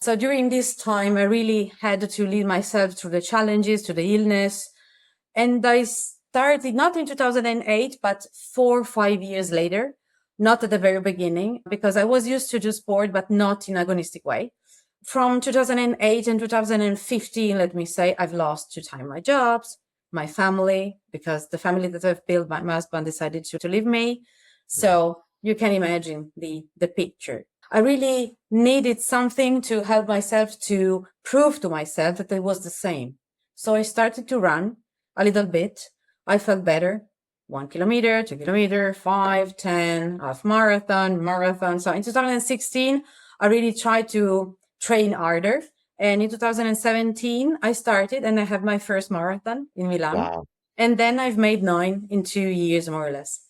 So during this time, I really had to lead myself through the challenges, to the illness. And I started not in 2008, but 4 or 5 years later, not at the very beginning, because I was used to do sport, but not in agonistic way. From 2008 and 2015, let me say, I've lost 2 times my jobs, my family, because the family that I've built, my husband decided to leave me. So you can imagine the picture. I really needed something to help myself, to prove to myself that it was the same. So I started to run a little bit. I felt better. 1 kilometer, 2 kilometer, 5, 10, half marathon. So in 2016, I really tried to train harder. And in 2017, I started and I have my first marathon in Milan. Wow. And then I've made 9 in 2 years, more or less.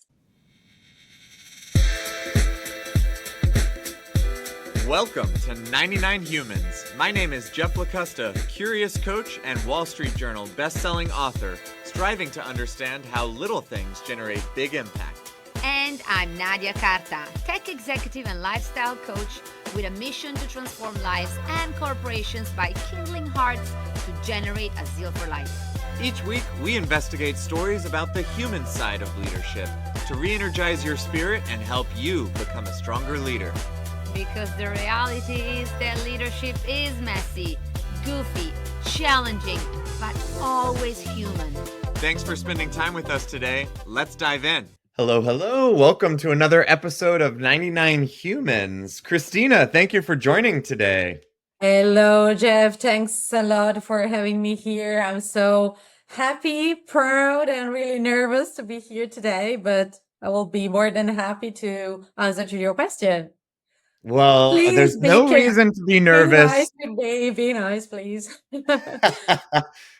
Welcome to 99 Humans. My name is Jeff Lakusta, curious coach and Wall Street Journal best-selling author, striving to understand how little things generate big impact. And I'm Nadia, Carta, tech executive and lifestyle coach with a mission to transform lives and corporations by kindling hearts to generate a zeal for life. Each week, we investigate stories about the human side of leadership to re-energize your spirit and help you become a stronger leader. Because the reality is that leadership is messy, goofy, challenging, but always human. Thanks for spending time with us today. Let's dive in. Hello. Welcome to another episode of 99 Humans. Cristina, thank you for joining today. Hello, Jeff. Thanks a lot for having me here. I'm so happy, proud, and really nervous to be here today, but I will be more than happy to answer to your question. Well, Please there's be no careful. reason to be Be nervous. nice with me. Be nice, please.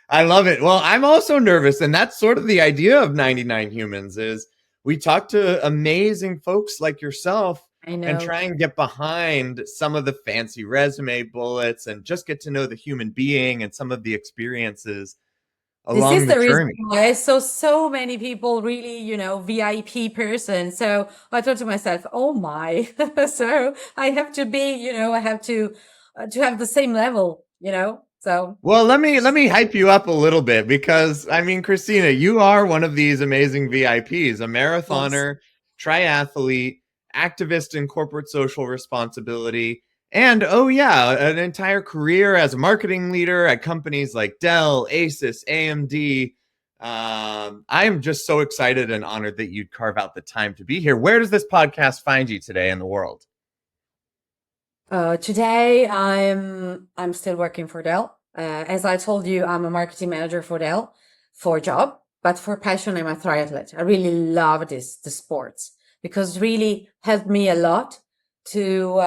I love it. Well, I'm also nervous, and that's sort of the idea of 99 Humans is we talk to amazing folks like yourself I and know. try and get behind some of the fancy resume bullets and just get to know the human being and some of the experiences This along is the the reason journey. why I saw so many people really, VIP person. So I thought to myself, oh my, so I have to be, I have to have the same level, so. Well, let me hype you up a little bit because I mean, Cristina, you are one of these amazing VIPs, a marathoner, triathlete, activist in corporate social responsibility, and oh yeah, an entire career as a marketing leader at companies like Dell, Asus, AMD. I am just so excited and honored that you'd carve out the time to be here. Where does this podcast find you today in the world? Today I'm still working for Dell. As I told you, I'm a marketing manager for Dell for job, but for passion, I'm a triathlete. I really love the sports because it really helped me a lot to,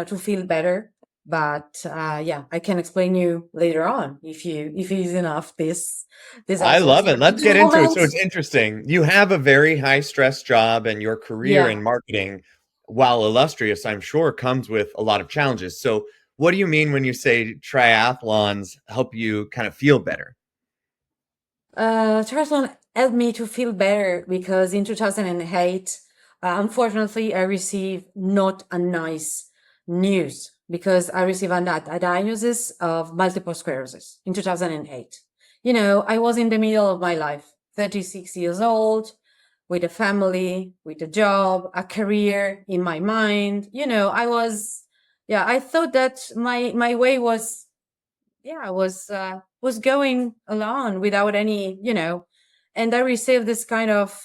to feel better. But I can explain you later on if it's enough. This I also love it. Let's get into it. So moments. it's interesting. You have a very high stress job, and your career Yeah. in marketing, while illustrious, I'm sure, comes with a lot of challenges. So what do you mean when you say triathlons help you kind of feel better? Triathlon helped me to feel better because in 2008, unfortunately, I received not a nice news because I received a diagnosis of multiple sclerosis in 2008. I was in the middle of my life, 36 years old, with a family, with a job, a career in my mind. I thought that my way was was going along without any, and I received this kind of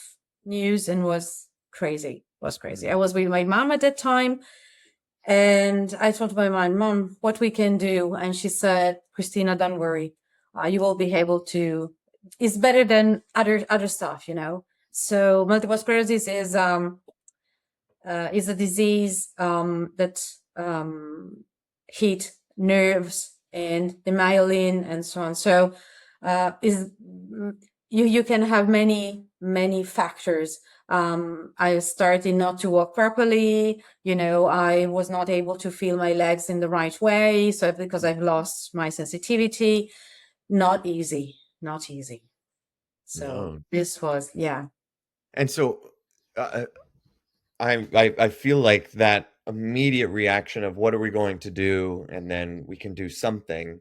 news and was crazy. I was with my mom at that time, and I told my mom what we can do, and she said, Cristina, don't worry, you will be able to. It's better than other stuff, So multiple sclerosis is a disease that hit nerves and the myelin and so on. So you can have many factors. I started not to walk properly. I was not able to feel my legs in the right way. So because I've lost my sensitivity, not easy. So No. this was. And so I feel like that immediate reaction of what are we going to do, and then we can do something.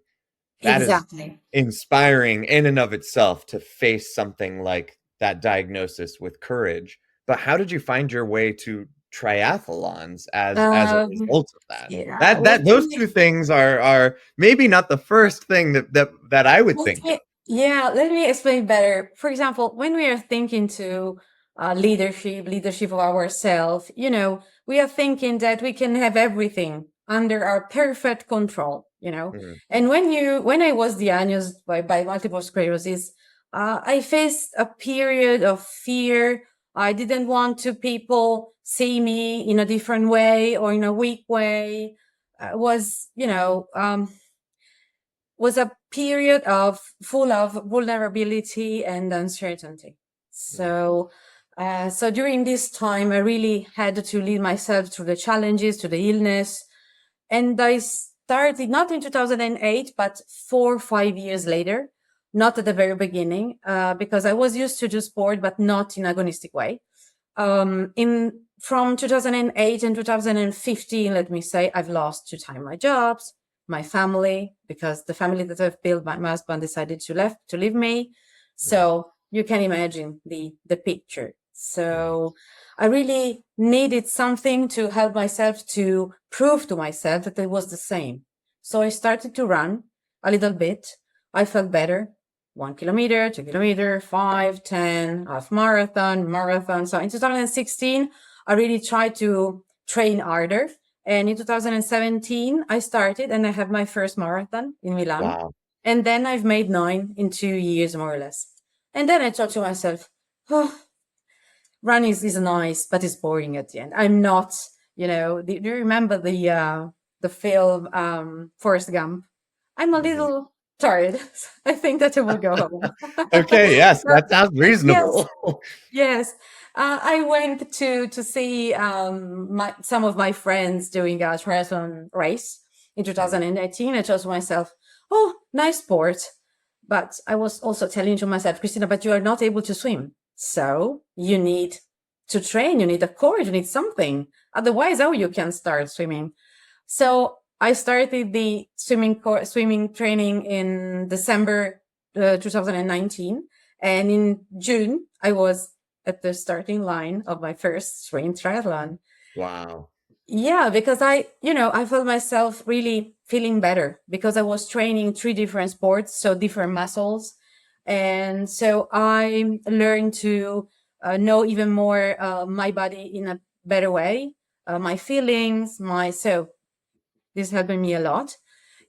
That is Exactly. inspiring in and of itself, to face something like that diagnosis with courage. But how did you find your way to triathlons as a Um, result of that? yeah. That those two things are maybe not the first thing that I would think of. Let me explain better. For example, when we are thinking to leadership of ourselves, we are thinking that we can have everything under our perfect control, Mhm. And when I was diagnosed by multiple sclerosis, I faced a period of fear. I didn't want to people see me in a different way or in a weak way. Was a period of full of vulnerability and uncertainty. So during this time, I really had to lead myself through the challenges, to the illness. And I started not in 2008, but 4 or 5 years later, not at the very beginning, because I was used to do sport, but not in agonistic way. From 2008 and 2015, let me say, I've lost 2 times my jobs, my family, because the family that I've built, my husband decided to leave me. So you can imagine the picture. So I really needed something to help myself, to prove to myself that it was the same. So I started to run a little bit. I felt better. 1 kilometer, 2 kilometer, 5, 10, half marathon. So in 2016, I really tried to train harder. And in 2017, I started and I have my first marathon in Milan. Wow. And then I've made 9 in 2 years, more or less. And then I thought to myself, oh, running is nice, but it's boring at the end. I'm not, do you remember the film Forrest Gump? I'm a Mhm. little tired. I think that I will go home. Okay, yes, But that sounds yes, reasonable. yes. I went to see some of my friends doing a triathlon race in 2018. I told myself, oh, nice sport. But I was also telling to myself, Cristina, but you are not able to swim. So you need to train. You need a course. You need something. Otherwise, how you can start swimming? So I started the swimming training in December 2019. And in June, I was at the starting line of my first swim triathlon. Wow. Yeah, because I felt myself really feeling better because I was training 3 different sports, so different muscles. And so I learned to know even more my body in a better way, my feelings, so this helped me a lot.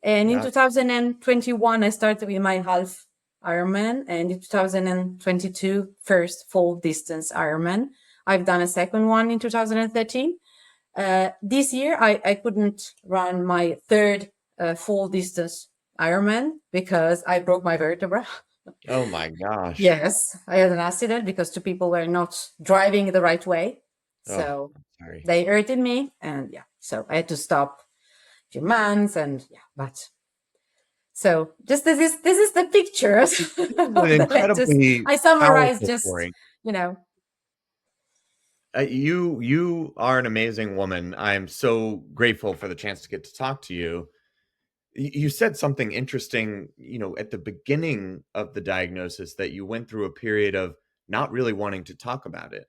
And in Yeah. 2021, I started with my half Ironman, and in 2022, first full distance Ironman. I've done a second one in 2013. This year, I couldn't run my third full distance Ironman because I broke my vertebra. Oh my gosh. Yes, I had an accident because 2 people were not driving the right way. Oh, So sorry. they hurted me, and so I had to stop a few months, and but so just this is the pictures This is of an the latest. incredibly I summarized powerful just, story. you know. You are an amazing woman. I'm so grateful for the chance to get to talk to you. You said something interesting, at the beginning of the diagnosis, that you went through a period of not really wanting to talk about it.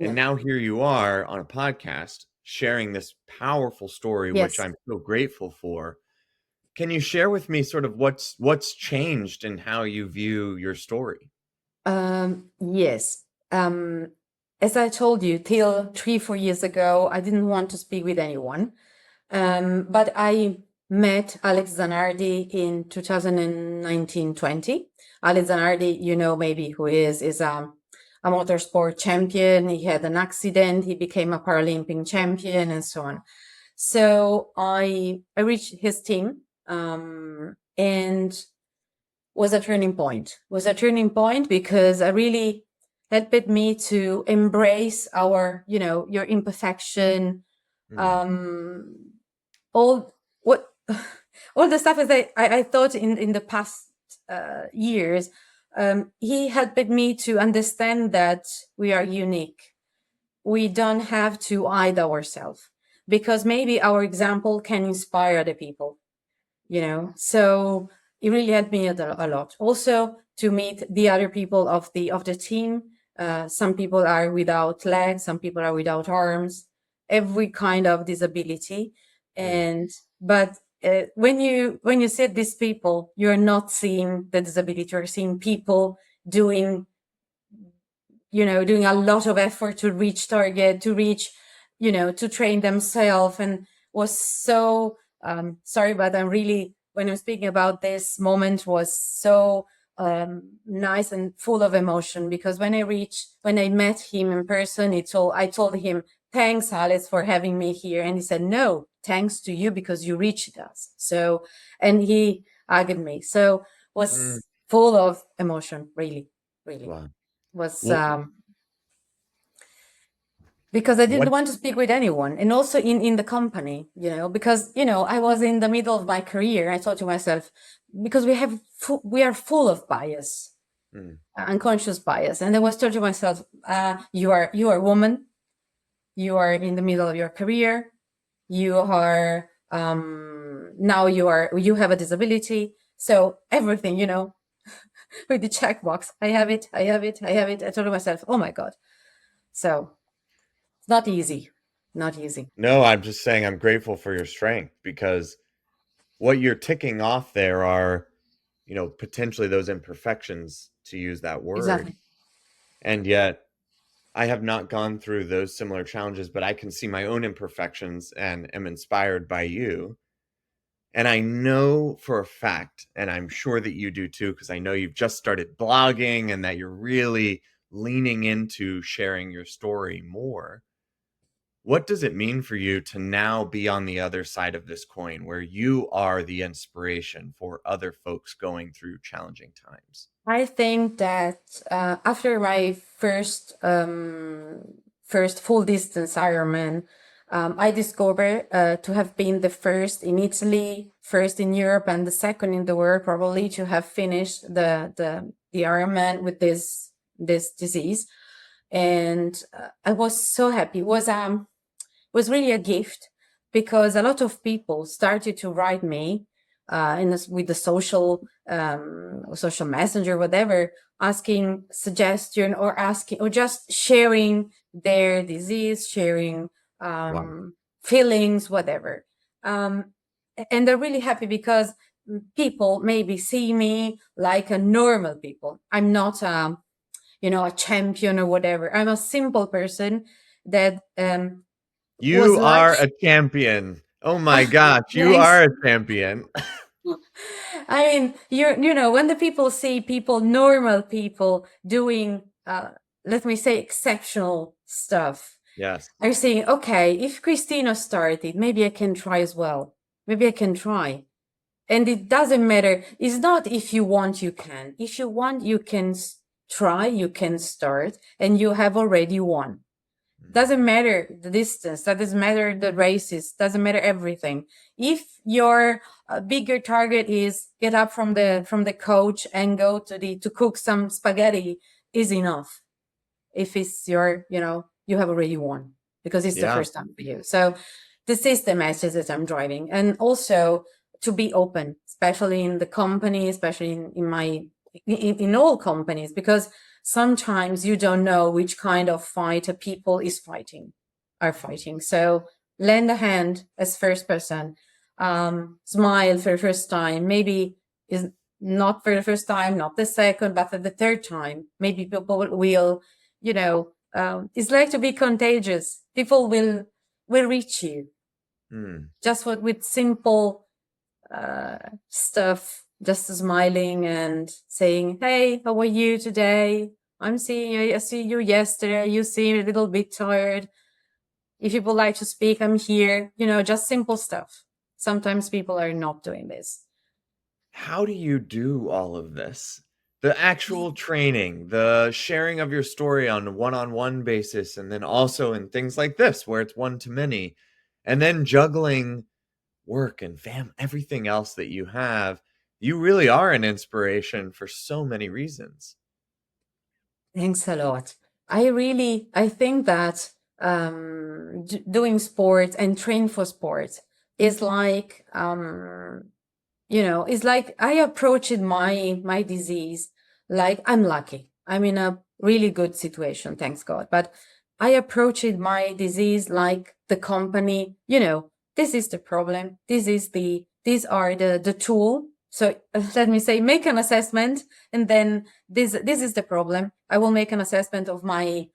And Yeah. now here you are on a podcast sharing this powerful story, which Yes. I'm so grateful for. Can you share with me sort of what's changed in how you view your story? Yes. As I told you, till 3, 4 years ago, I didn't want to speak with anyone. But I met Alex Zanardi in 2019-20. Alex Zanardi, maybe who is a motorsport champion. He had an accident. He became a Paralympic champion and so on. So I reached his team, and was a turning point. Was a turning point because I really helped me to embrace your imperfection, Mm, all what all the stuff that I thought in the past years. He helped me to understand that we are unique. We don't have to hide ourselves. because maybe our example can inspire other people, so it really helped me a lot. Also to meet the other people of the team. Some people are without legs, some people are without arms, every kind of disability. But when you see these people, you're not seeing the disability, you're seeing people doing a lot of effort to reach target, to train themselves. And was so sorry, but when I'm speaking about this moment, was so nice and full of emotion, because when I met him in person, I told him, thanks, Alice, for having me here. And he said, no, thanks to you, because you reached us. So, and he hugged me. So was full of emotion, really, really. Wow. Was because I didn't want to speak with anyone, and also in the company, because I was in the middle of my career. I thought to myself, because we are full of bias, unconscious bias, and I was told to myself, you are a woman, you are in the middle of your career, you are now you have a disability, so everything, with the checkbox, I have it. I told myself, oh my God, so. It's not easy. Not easy. No, I'm just saying I'm grateful for your strength, because what you're ticking off there are, potentially those imperfections, to use that word. Exactly. And yet I have not gone through those similar challenges, but I can see my own imperfections and am inspired by you. And I know for a fact, and I'm sure that you do too, because I know you've just started blogging and that you're really leaning into sharing your story more. What does it mean for you to now be on the other side of this coin, where you are the inspiration for other folks going through challenging times? I think that after my first full distance Ironman, I discovered to have been the first in Italy, first in Europe, and the second in the world probably to have finished the Ironman with this disease. And I was so happy. It was really a gift, because a lot of people started to write me with the social messenger, whatever, asking suggestion or just sharing their disease, sharing feelings, whatever. And they're really happy, because people maybe see me like a normal people. I'm not a champion or whatever. I'm a simple person that you are a champion. Oh my gosh, you are a champion. I mean, when the people see normal people doing, let me say, exceptional stuff. Yes. I'm saying, okay, if Cristina started, maybe I can try as well. Maybe I can try. And it doesn't matter. It's not if you want, you can. If you want, you can try, you can start, and you have already won. Doesn't matter the distance, doesn't matter the races, doesn't matter everything. If your bigger target is get up from the couch and go to cook some spaghetti, is enough. If it's you have already won, because it's the first time for you. So this is the message that I'm driving. And also to be open, especially in the company, especially in all companies, because sometimes you don't know which kind of fight a people are fighting. So lend a hand as first person, smile for the first time, maybe is not for the first time, not the second, but for the third time, maybe people will, it's like to be contagious. People will reach you just with simple stuff, just smiling and saying, hey, how are you today? I see you yesterday. You seem a little bit tired. If people like to speak, I'm here. Just simple stuff. Sometimes people are not doing this. How do you do all of this? The actual training, the sharing of your story on a one-on-one basis, and then also in things like this, where it's one-to-many, and then juggling work and everything else that you have. You really are an inspiration for so many reasons. Thanks a lot. I think that doing sports and train for sports is like, it's like I approached my disease like I'm lucky. I'm in a really good situation, thanks God. But I approached my disease like the company, this is the problem. These are the tool. So let me say, make an assessment, and then this is the problem. I will make an assessment of my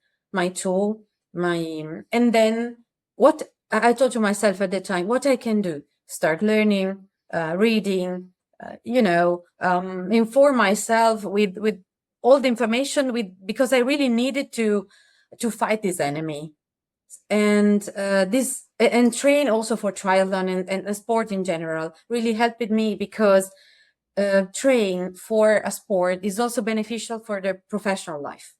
tool, and then what I told to myself at the time, what I can do, start learning, reading, inform myself with all the information because I really needed to fight this enemy, and train also for triathlon and sport in general really helped me, because train for a sport is also beneficial for the professional life,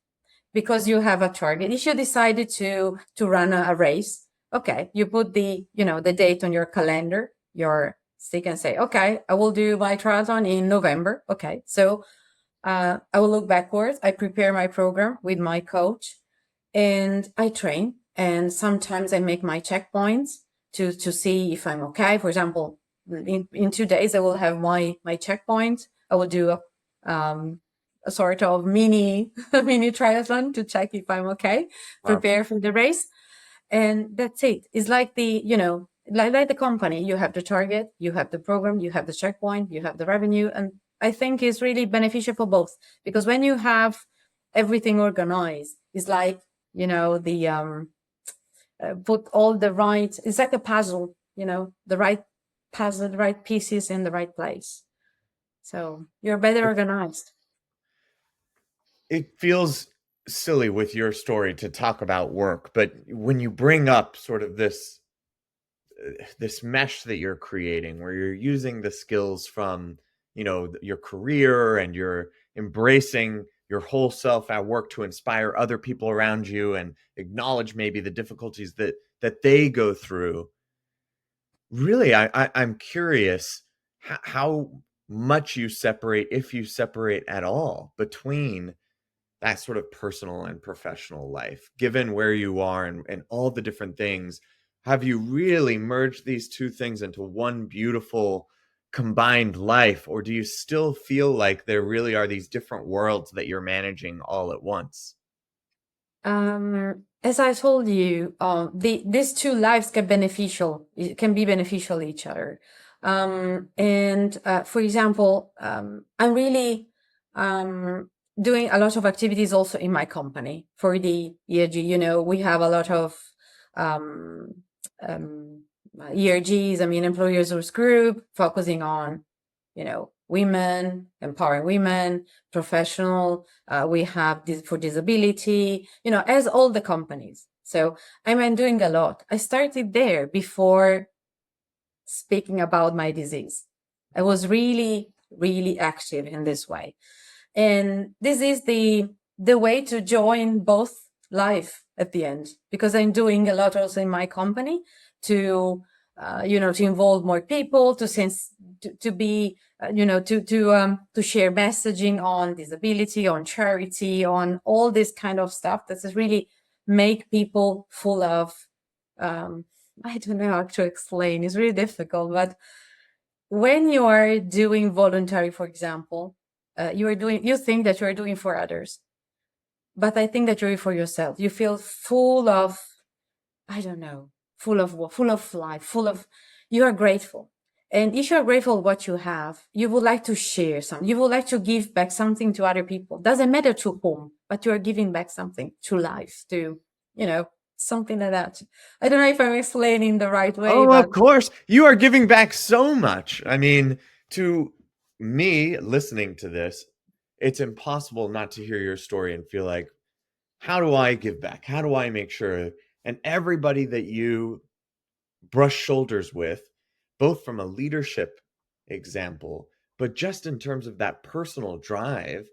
because you have a target. If you decided to run a race, okay, you put the date on your calendar, your stick, and say, okay, I will do my triathlon in November. Okay, so I will look backwards. I prepare my program with my coach, and I train. And sometimes I make my checkpoints to see if I'm okay. For example, in 2 days, I will have my checkpoint. I will do a sort of mini triathlon to check if I'm okay, prepare for the race. And that's it. It's like like the company, you have the target, you have the program, you have the checkpoint, you have the revenue. And I think it's really beneficial for both, because when you have everything organized, it's like, the put all the right, it's like a puzzle, the right puzzle, the right pieces in the right place. So you're better organized. It feels silly with your story to talk about work, but when you bring up sort of this mesh that you're creating, where you're using the skills from your career, and you're embracing your whole self at work to inspire other people around you and acknowledge maybe the difficulties that they go through, really I'm curious how much you separate, if you separate at all, between that sort of personal and professional life, given where you are and all the different things. Have you really merged these two things into one beautiful combined life, or do you still feel like there really are these different worlds that you're managing all at once? As I told you, these two lives can be beneficial each other. And for example, I'm really doing a lot of activities also in my company for the ERG. We have a lot of um, ERGs, employers rights group, focusing on, women, empowering women, professional. We have this for disability, as all the companies. So I'm doing a lot. I started there before speaking about my disease. I was really, really active in this way. And this is the way to join both life at the end, because I'm doing a lot also in my company to to involve more people, to be to share messaging on disability, on charity, on all this kind of stuff that is really make people full of I don't know how to explain, it's really difficult. But when you are doing voluntary, for example, you think that you are doing for others, but I think that you're doing for yourself. You feel full of, I don't know, full of life, you are grateful. And if you're grateful what you have, you would like to share something. You would like to give back something to other people. Doesn't matter to whom, but you are giving back something to life, to, something like that. I don't know if I'm explaining the right way. Oh, but of course. You are giving back so much. I mean, to me, listening to this, it's impossible not to hear your story and feel like, how do I give back? How do I make sure? And everybody that you brush shoulders with, both from a leadership example, but just in terms of that personal drive,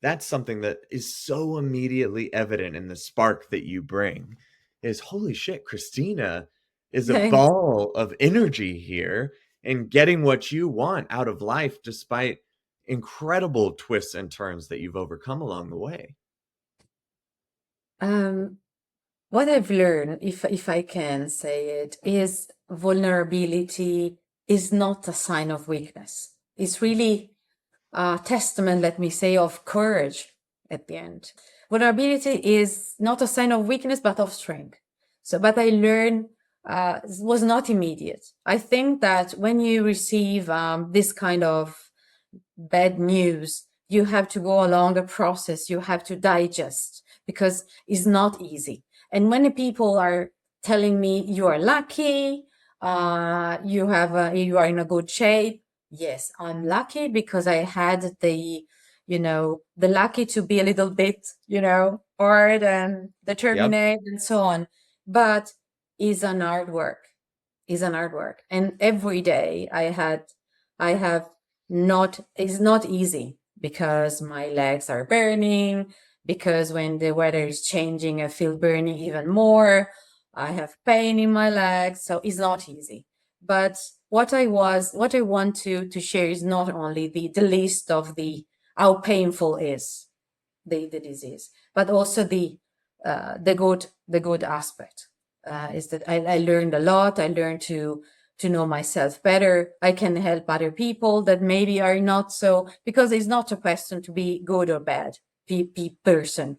that's something that is so immediately evident in the spark that you bring. Is holy shit, Cristina is a Thanks. ball of energy here and getting what you want out of life, despite incredible twists and turns that you've overcome along the way. Um, what I've learned, if I can say it, is vulnerability is not a sign of weakness. It's really a testament, let me say, of courage at the end. Vulnerability is not a sign of weakness, but of strength. So, but I learned was not immediate. I think that when you receive this kind of bad news, you have to go along a process, you have to digest, because it's not easy. And when people are telling me you are lucky, you are in a good shape, yes, I'm lucky because I had the lucky to be a little bit hard and Yep. determined and so on. But it's an hard work. It's an hard work. And every day I have not, it's not easy because my legs are burning, because when the weather is changing, I feel burning even more. I have pain in my legs, so it's not easy. But what I want to share is not only the list of the how painful is the disease, but also the good aspect. Is that I learned a lot. I learned to know myself better. I can help other people that maybe are not so, because it's not a question to be good or bad person.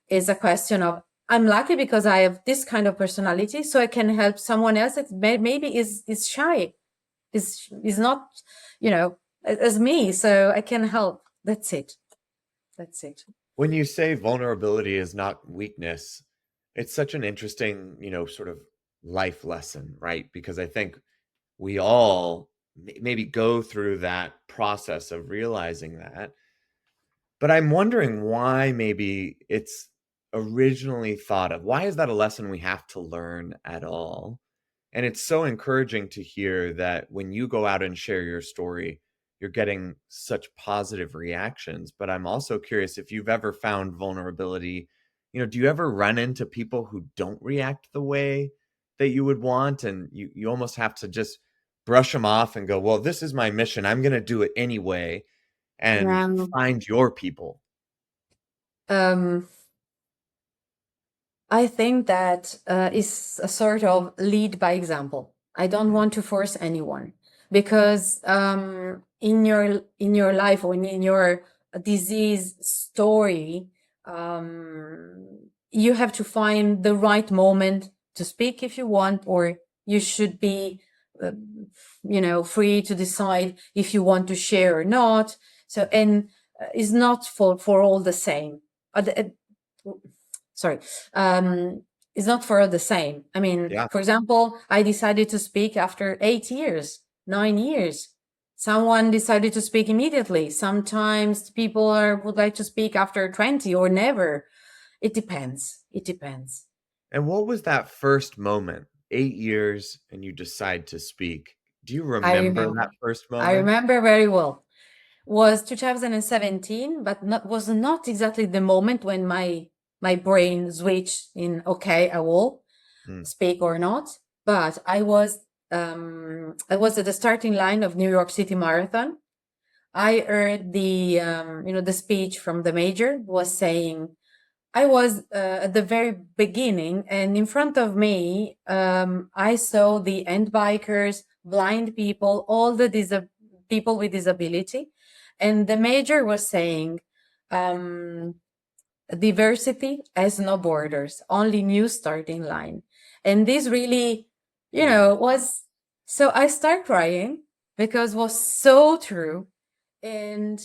It's a question of, I'm lucky because I have this kind of personality, so I can help someone else that maybe is shy, is not, as me, so I can help. That's it. That's it. When you say vulnerability is not weakness, it's such an interesting, sort of life lesson, right? Because I think we all maybe go through that process of realizing that. But I'm wondering why maybe it's originally thought of. Why is that a lesson we have to learn at all? And it's so encouraging to hear that when you go out and share your story, you're getting such positive reactions. But I'm also curious if you've ever found vulnerability. Do you ever run into people who don't react the way that you would want? And you almost have to just brush them off and go, well, this is my mission. I'm going to do it anyway, and Yeah. find your people. Um, I think that is a sort of lead by example. I don't want to force anyone, because in your life, or in your disease story, you have to find the right moment to speak if you want, or you should be free to decide if you want to share or not. So, and it's not for all the same. Sorry, it's not for all the same. I mean, Yeah. for example, I decided to speak after 8 years, 9 years. Someone decided to speak immediately. Sometimes people would like to speak after 20 or never. It depends. It depends. And what was that first moment? 8 years, and you decide to speak. Do you I remember remember. that first I moment? remember very well. Was 2017, but was not exactly the moment when my brain switched in, okay, I will Mm. speak or not. But I was at the starting line of New York City Marathon. I heard the speech from the major was saying, I was at the very beginning, and in front of me, I saw the end bikers, blind people, all the people with disability. And the major was saying, diversity has no borders, only new starting line. And this really, was, so I start crying because it was so true. And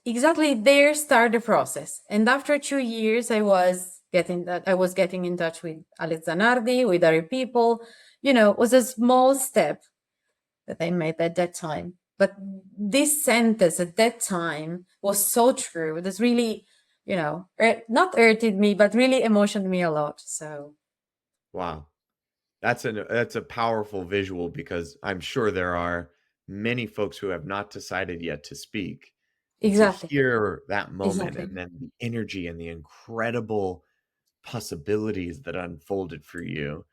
exactly there start the process. And after 2 years, I was getting in touch with Alex Zanardi, with other people. It was a small step that I made at that time. But this sentence at that time was so true. It was really, not hurted me, but really emotioned me a lot. So Wow. That's a powerful visual, because I'm sure there are many folks who have not decided yet to speak. And to exactly, hear that moment, exactly. and then the energy and the incredible possibilities that unfolded for you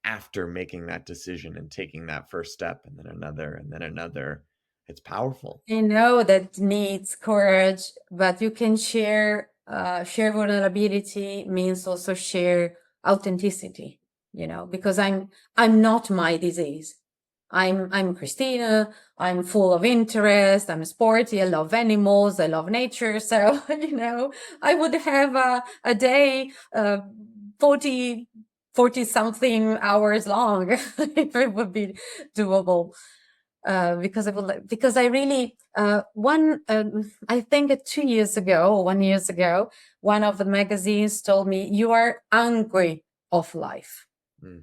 after making that decision and taking that first step, and then another, and then another. It's powerful. I know that needs courage, but you can share vulnerability means also share authenticity, because I'm not my disease. I'm Cristina. I'm full of interest. I'm sporty. I love animals. I love nature. So, I would have a day, 40 something hours long if it would be doable. Because I really, I think 2 years ago, 1 year ago, one of the magazines told me, you are hungry of life.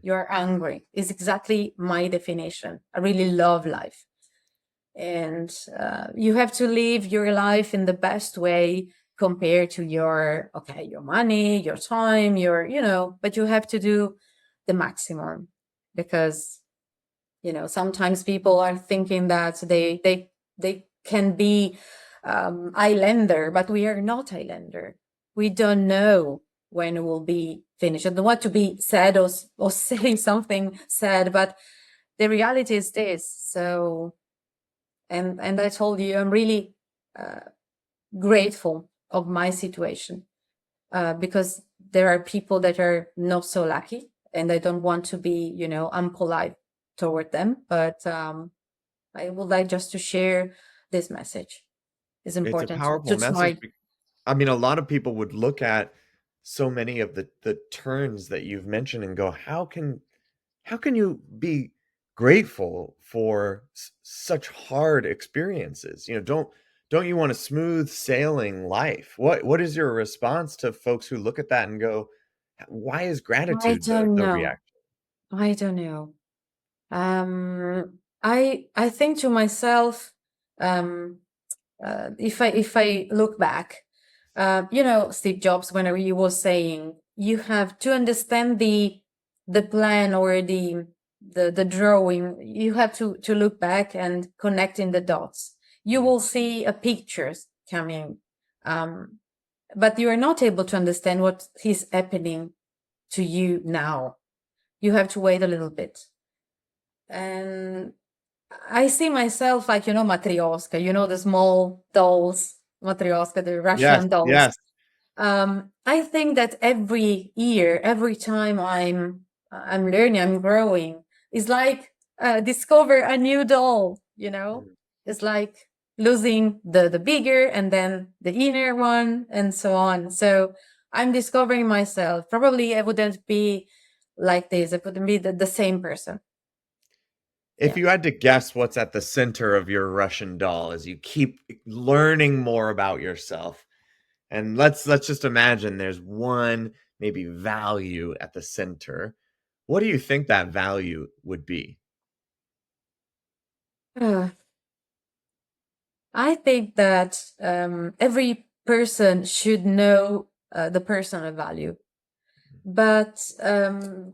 You're hungry is exactly my definition. I really love life. And you have to live your life in the best way compared to your money, your time, but you have to do the maximum, because, sometimes people are thinking that they can be islander, but we are not islander. We don't know when it will be finished. I don't want to be sad or saying something sad, but the reality is this. So, and I told you, I'm really grateful of my situation, because there are people that are not so lucky, and I don't want to be, unpolite toward them, but I would like just to share this message. It's It's a important powerful to message. try. I mean, a lot of people would look at so many of the turns that you've mentioned and go, how can you be grateful for such hard experiences? Don't you want a smooth sailing life? What is your response to folks who look at that and go, why is I gratitude don't the know. reaction? I don't know. I think to myself, if I look back, Steve Jobs, whenever he was saying, you have to understand the plan or the drawing, you have to look back and connecting the dots. You will see a pictures coming, but you are not able to understand what is happening to you now. You have to wait a little bit. And I see myself like, Matryoshka, the small dolls, Matryoshka, the Yes, Russian dolls. yes. I think that every year, every time I'm learning, I'm growing, it's like discover a new doll, It's like losing the bigger and then the inner one and so on. So I'm discovering myself. Probably I wouldn't be like this. I wouldn't be the same person. If you had to guess what's at the center of your Russian doll as you keep learning more about yourself, and let's just imagine there's one maybe value at the center. What do you think that value would be? I think that every person should know the personal value, but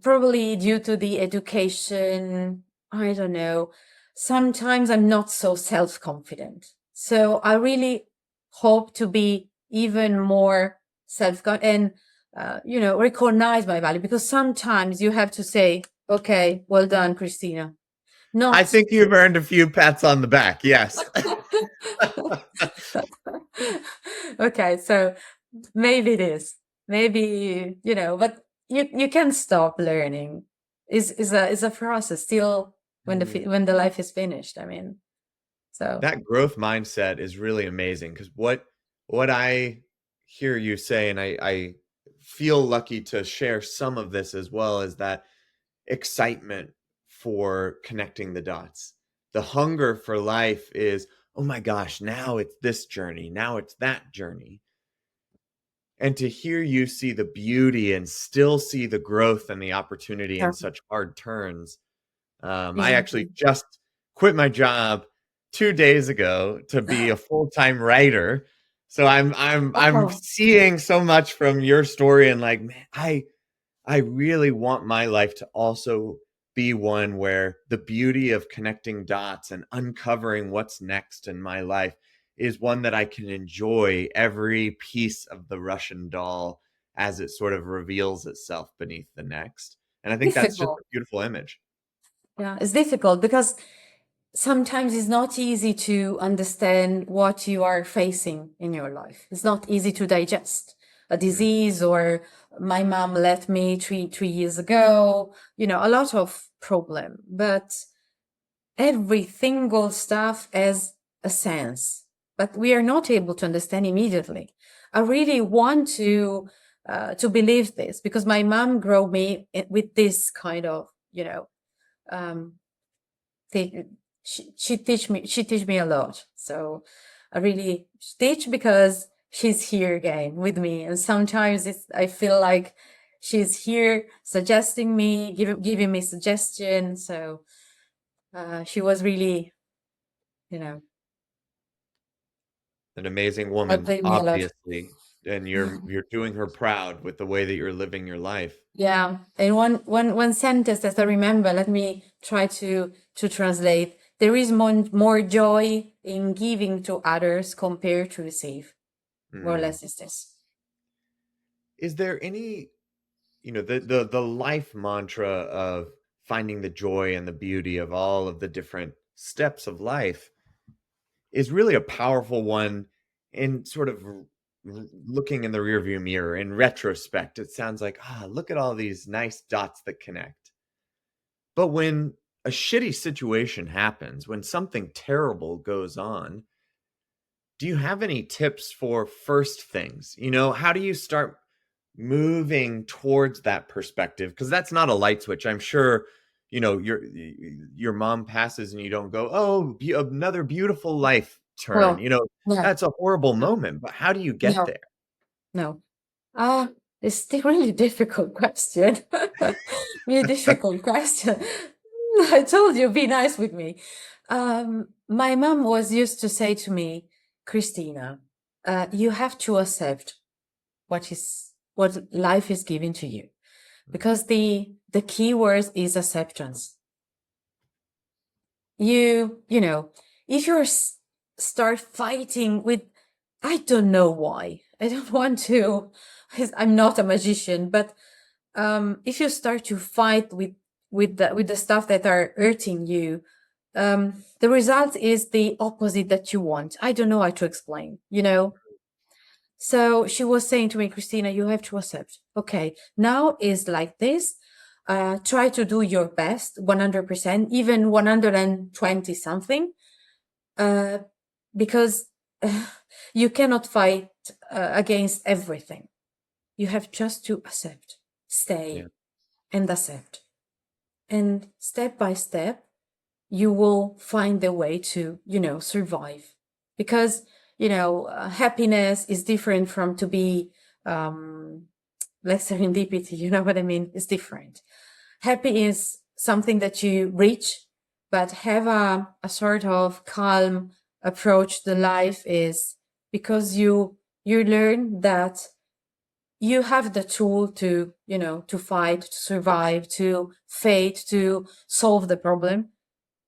probably due to the education, I don't know, sometimes I'm not so self-confident. So I really hope to be even more self-confident and, recognize my value, because sometimes you have to say, okay, well done, Cristina. I Not think you've earned a few pats on the back. Yes. okay, so maybe it is. Maybe, but you can stop learning. Is a process still when when the life is finished. I mean, so That growth mindset is really amazing, because what I hear you say, and I feel lucky to share some of this as well, is that excitement for connecting the dots. The hunger for life is, oh my gosh, now it's this journey, now it's that journey. And to hear you see the beauty and still see the growth and the opportunity in yeah, such hard turns. I actually exactly. just quit my job 2 days ago to be a full-time writer. So I'm Oh, seeing so much from your story, and like, man, I really want my life to also be one where the beauty of connecting dots and uncovering what's next in my life is one that I can enjoy every piece of the Russian doll as it sort of reveals itself beneath the next. And I think that's just a difficult. beautiful image. Yeah, it's difficult because sometimes it's not easy to understand what you are facing in your life. It's not easy to digest. a disease, or my mom left me three years ago, a lot of problem. But every single stuff has a sense, but we are not able to understand immediately. I really want to believe this, because my mom grew me with this kind of, um, she teach me a lot. So I really teach because she's here again with me, and sometimes I feel like she's here suggesting me, giving me suggestions. So she was really, an amazing woman, helping me a lot. obviously, and you're doing her proud with the way that you're living your life. Yeah, and one sentence that I remember, let me try to translate. There is more joy in giving to others compared to receive. More or less is this. Is there any, the life mantra of finding the joy and the beauty of all of the different steps of life is really a powerful one in sort of looking in the rearview mirror. In retrospect, it sounds like, look at all these nice dots that connect. But when a shitty situation happens, when something terrible goes on, do you have any tips for first things? How do you start moving towards that perspective? Because that's not a light switch. I'm sure, your mom passes and you don't go, oh, another beautiful life turn. Well, yeah, That's a horrible moment. But how do you get no, there? no. It's a really difficult question. Really difficult question. I told you, be nice with me. My mom was used to say to me, Christina, you have to accept what life is giving to you, because the key word is acceptance. If you start fighting with, I don't know why, I don't want to, I'm not a magician, but if you start to fight with the stuff that are hurting you, the result is the opposite that you want. I don't know how to explain, So she was saying to me, Christina, you have to accept. Okay, now is like this. Try to do your best, 100%, even 120 something, because you cannot fight against everything. You have just to accept, stay, and accept. And step by step, you will find the way to, survive. Because, happiness is different from to be less serendipity, you know what I mean? It's different. Happy is something that you reach, but have a sort of calm approach to life is because you learn that you have the tool to, to fight, to survive, to fate, to solve the problem.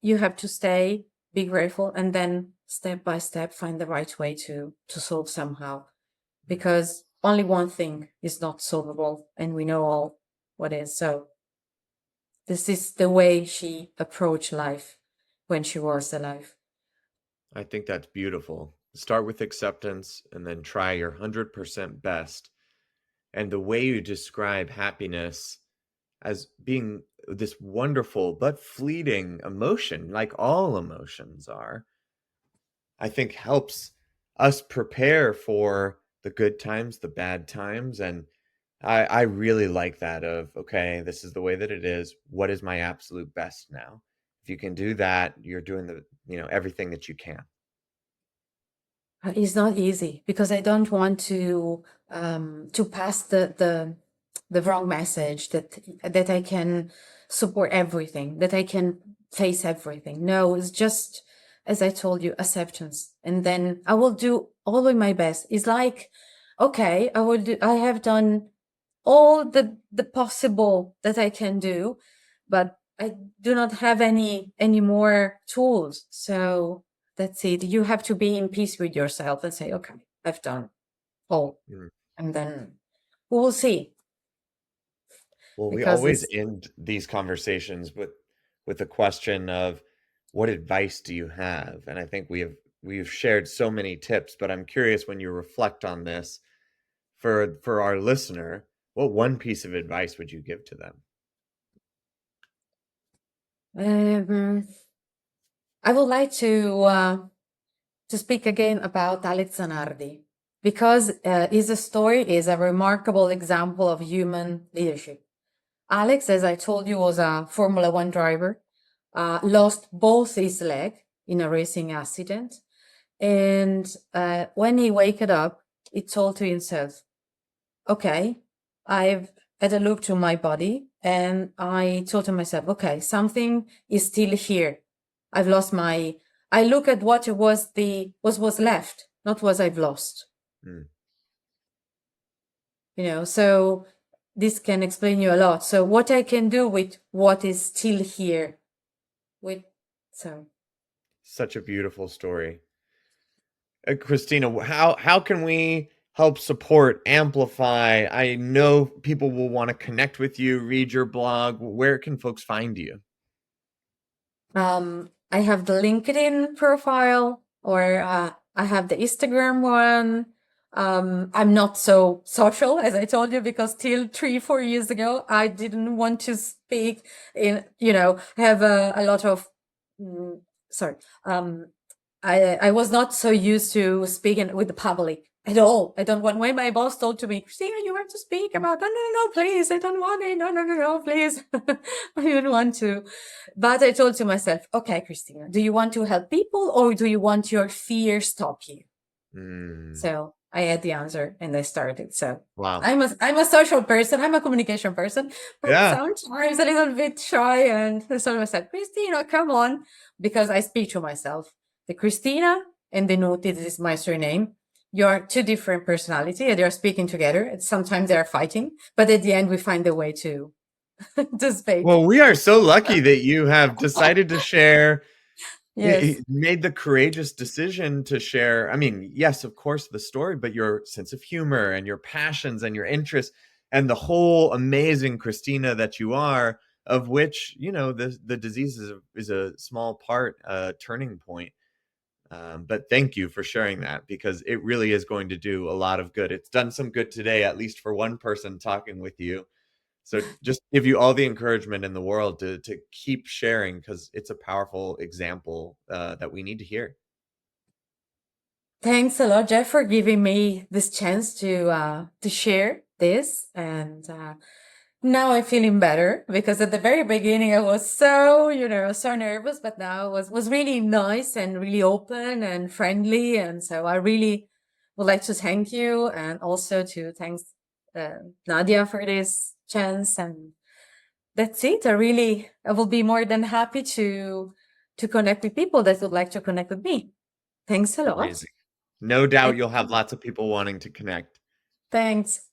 You have to stay, be grateful, and then step by step find the right way to solve somehow. Because only one thing is not solvable, and we know all what is. So this is the way she approached life when she was alive. I think that's beautiful. Start with acceptance and then try your 100% best. And the way you describe happiness as being this wonderful but fleeting emotion, like all emotions are, I think helps us prepare for the good times, the bad times. And I really like that of, okay, this is the way that it is. What is my absolute best now? If you can do that, you're doing everything that you can. It's not easy because I don't want to pass the wrong message that I can support everything, that I can face everything. No, it's just, as I told you, acceptance, and then I will do all of my best. It's like, okay, I have done all the possible that I can do, but I do not have any more tools. So that's it. You have to be in peace with yourself and say, okay, I've done all. And then we'll see. Well, we Because always end these conversations with the question of what advice do you have? And I think we've shared so many tips, but I'm curious, when you reflect on this, for our listener, what one piece of advice would you give to them? I would like to speak again about Alex Zanardi, because his story is a remarkable example of human leadership. Alex, as I told you, was a Formula One driver, lost both his leg in a racing accident. And when he waked up, he told to himself, okay, I've had a look to my body, and I told to myself, okay, something is still here. I've lost I look at what it was was left, not what I've lost. So this can explain you a lot. So what I can do with what is still here, such a beautiful story. Cristina, how can we help support, amplify? I know people will want to connect with you, read your blog. Where can folks find you? I have the LinkedIn profile, or I have the Instagram one. I'm not so social, as I told you, because till 3-4 years ago, I didn't want to speak have a lot of, I was not so used to speaking with the public at all. I don't want, when my boss told to me, Cristina, you have to speak about, no, please, I don't want it. No, please. I didn't want to. But I told to myself, okay, Cristina, do you want to help people, or do you want your fear stop you? So I had the answer, and I started. So wow. I'm a social person. I'm a communication person, but sometimes a little bit shy. And so I said, Cristina, come on, because I speak to myself. The Cristina and the Nuti, this is my surname. You are two different personalities, and they are speaking together. And sometimes they are fighting, but at the end we find a way to speak. Well, we are so lucky that you have decided to share. Yes. You made the courageous decision to share. I mean, yes, of course, the story, but your sense of humor and your passions and your interests and the whole amazing Cristina that you are, of which, the disease is a small part, a turning point. But thank you for sharing that, because it really is going to do a lot of good. It's done some good today, at least for one person talking with you. So just give you all the encouragement in the world to keep sharing, because it's a powerful example that we need to hear. Thanks a lot, Jeff, for giving me this chance to share this. And now I'm feeling better, because at the very beginning I was so nervous, but now it was really nice and really open and friendly. And so I really would like to thank you, and also to thank Nadia for this chance. And that's it. I will be more than happy to connect with people that would like to connect with me. Thanks a lot. Amazing. No doubt you'll have lots of people wanting to connect. Thanks.